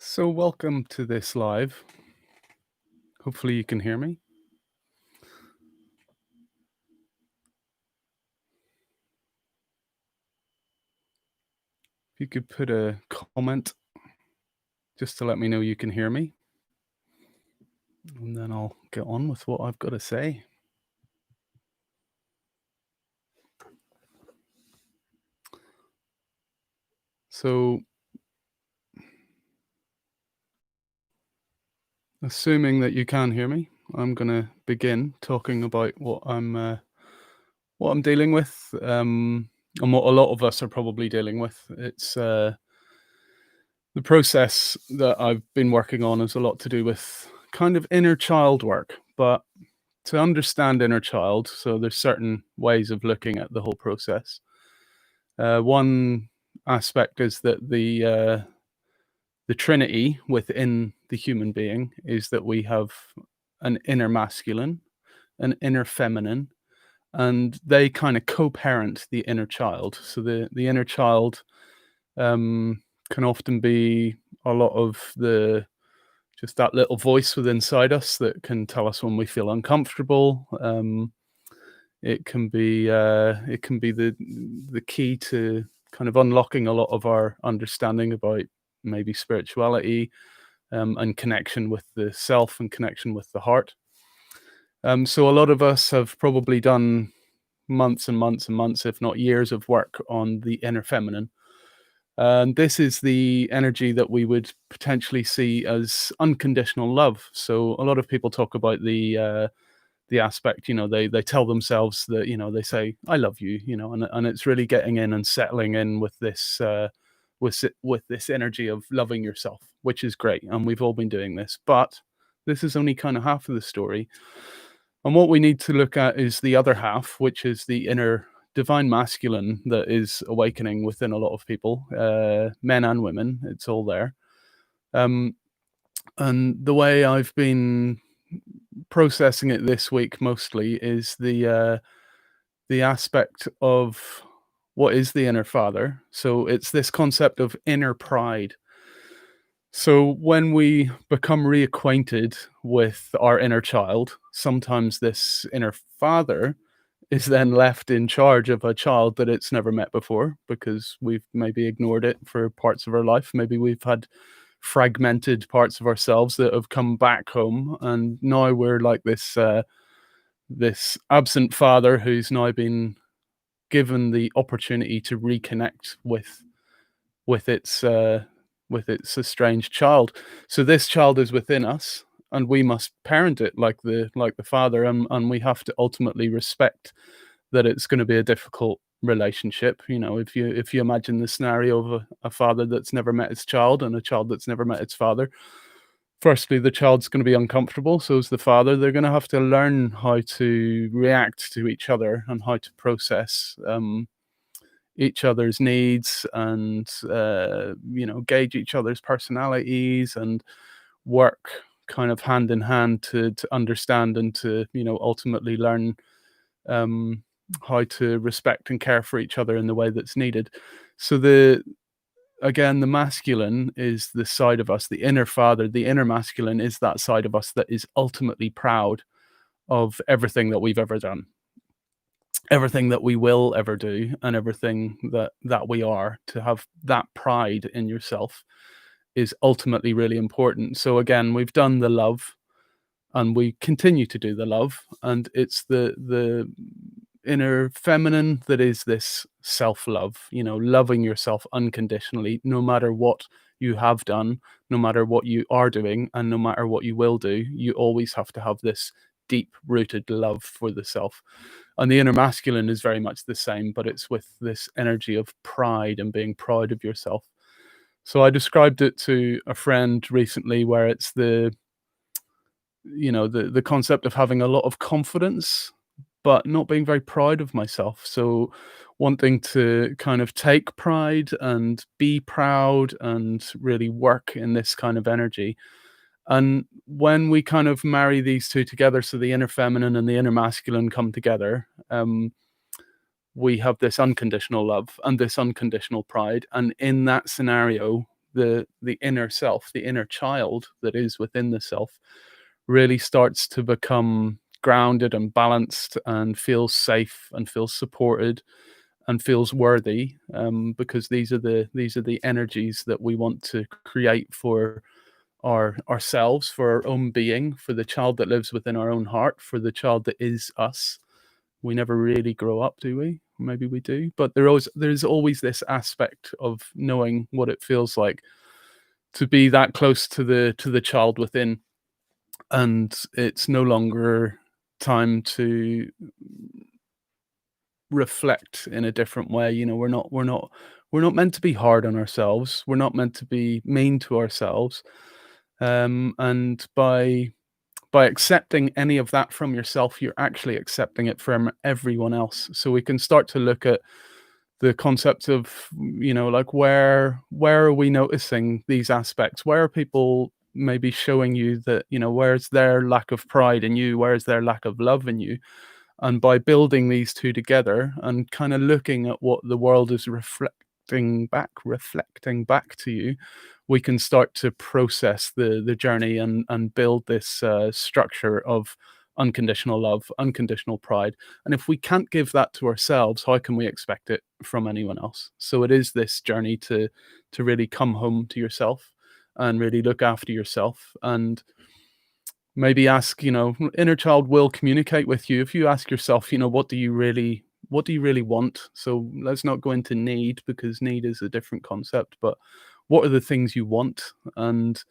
So, welcome to this live. Hopefully, you can hear me. If you could put a comment just to let me know you can hear me, and then I'll get on with what I've got to say. So, assuming that you can hear me, I'm going to begin talking about what I'm dealing with, and what a lot of us are probably dealing with. It's the process that I've been working on is a lot to do with kind of inner child work, but to understand inner child, so there's certain ways of looking at the whole process. One aspect is that the trinity within the human being is that we have an inner masculine, an inner feminine, and they kind of co-parent the inner child. So the inner child can often be a lot of the just that little voice within inside us that can tell us when we feel uncomfortable. It can be the key to kind of unlocking a lot of our understanding about maybe spirituality, and connection with the self and connection with the heart. So a lot of us have probably done months and months and months, if not years, of work on the inner feminine. And this is the energy that we would potentially see as unconditional love. So a lot of people talk about the aspect, they tell themselves that, they say, "I love you," and it's really getting in and settling in with with this energy of loving yourself, which is great. And we've all been doing this, but this is only kind of half of the story. And what we need to look at is the other half, which is the inner divine masculine that is awakening within a lot of people, men and women. It's all there. Um, and the way I've been processing it this week mostly is the aspect of what is the inner father. So it's this concept of inner pride. So when we become reacquainted with our inner child, sometimes this inner father is then left in charge of a child that it's never met before because we've maybe ignored it for parts of our life. Maybe we've had fragmented parts of ourselves that have come back home, and now we're like this absent father who's now been given the opportunity to reconnect with its with its estranged child. So this child is within us, and we must parent it like the father, and we have to ultimately respect that it's going to be a difficult relationship. If you imagine the scenario of a father that's never met his child and a child that's never met its father, firstly, the child's going to be uncomfortable. So is the father. They're going to have to learn how to react to each other and how to process each other's needs, and gauge each other's personalities, and work kind of hand in hand to understand and to ultimately learn um, how to respect and care for each other in the way that's needed. So the masculine is the side of us, the inner father. The inner masculine is that side of us that is ultimately proud of everything that we've ever done, everything that we will ever do, and everything that we are. To have that pride in yourself is ultimately really important. So again, we've done the love, and we continue to do the love, and it's the inner feminine that is this self-love, loving yourself unconditionally, no matter what you have done, no matter what you are doing, and no matter what you will do. You always have to have this deep rooted love for the self. And the inner masculine is very much the same, but it's with this energy of pride and being proud of yourself. So I described it to a friend recently, where it's the concept of having a lot of confidence but not being very proud of myself. So wanting to kind of take pride and be proud and really work in this kind of energy. And when we kind of marry these two together, so the inner feminine and the inner masculine come together, we have this unconditional love and this unconditional pride. And in that scenario, the inner self, the inner child that is within the self, really starts to become grounded and balanced and feels safe and feels supported and feels worthy, because these are the energies that we want to create for ourselves, for our own being, for the child that lives within our own heart, for the child that is us. We never really grow up, do we? Maybe we do, but there's always this aspect of knowing what it feels like to be that close to the child within, and it's no longer time to reflect in a different way. You know, we're not meant to be hard on ourselves. We're not meant to be mean to ourselves. And by accepting any of that from yourself, you're actually accepting it from everyone else. So we can start to look at the concept of, like, where are we noticing these aspects? Where are people maybe showing you that, where's their lack of pride in you? Where's their lack of love in you? And by building these two together and kind of looking at what the world is reflecting back to you, we can start to process the journey and build this structure of unconditional love, unconditional pride. And if we can't give that to ourselves, how can we expect it from anyone else? So it is this journey to really come home to yourself and really look after yourself, and maybe ask, inner child will communicate with you. If you ask yourself, what do you really want? So let's not go into need, because need is a different concept, but what are the things you want? And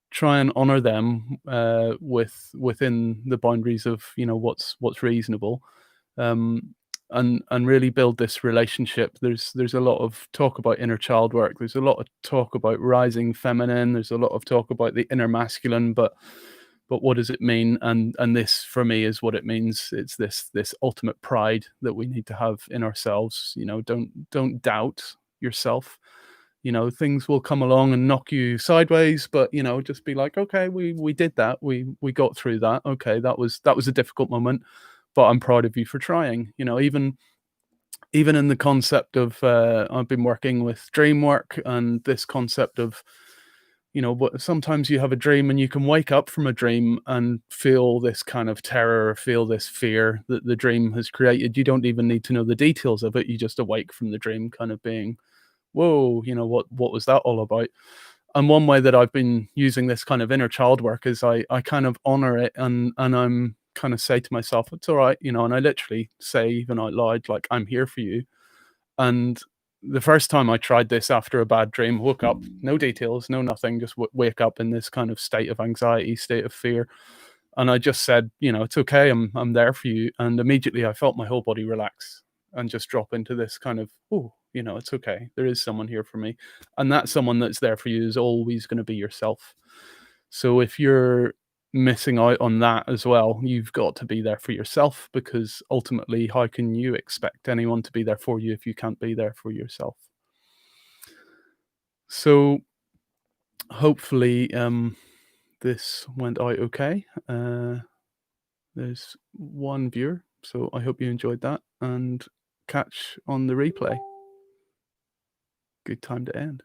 try and honor them within the boundaries of, what's reasonable. And really build this relationship. There's a lot of talk about inner child work. There's a lot of talk about rising feminine. There's a lot of talk about the inner masculine, but what does it mean? And this for me is what it means. It's this ultimate pride that we need to have in ourselves. Don't doubt yourself. Things will come along and knock you sideways, but just be like, okay, we did that. We got through that. Okay, that was a difficult moment, but I'm proud of you for trying. Even in the concept of, I've been working with dream work and this concept of, but sometimes you have a dream and you can wake up from a dream and feel this kind of terror, or feel this fear that the dream has created. You don't even need to know the details of it. You just awake from the dream kind of being, whoa, what was that all about? And one way that I've been using this kind of inner child work is I kind of honor it, and I'm kind of say to myself, it's all right, and I literally say even out loud, like, I'm here for you. And the first time I tried this after a bad dream, woke up, no details, no nothing, just wake up in this kind of state of anxiety, state of fear. And I just said, it's okay, I'm there for you. And immediately I felt my whole body relax and just drop into this kind of, oh, it's okay. There is someone here for me. And that someone that's there for you is always going to be yourself. So if you're missing out on that as well, you've got to be there for yourself, because ultimately, how can you expect anyone to be there for you if you can't be there for yourself? So hopefully, this went out okay. There's one viewer, so I hope you enjoyed that, and catch on the replay. Good time to end.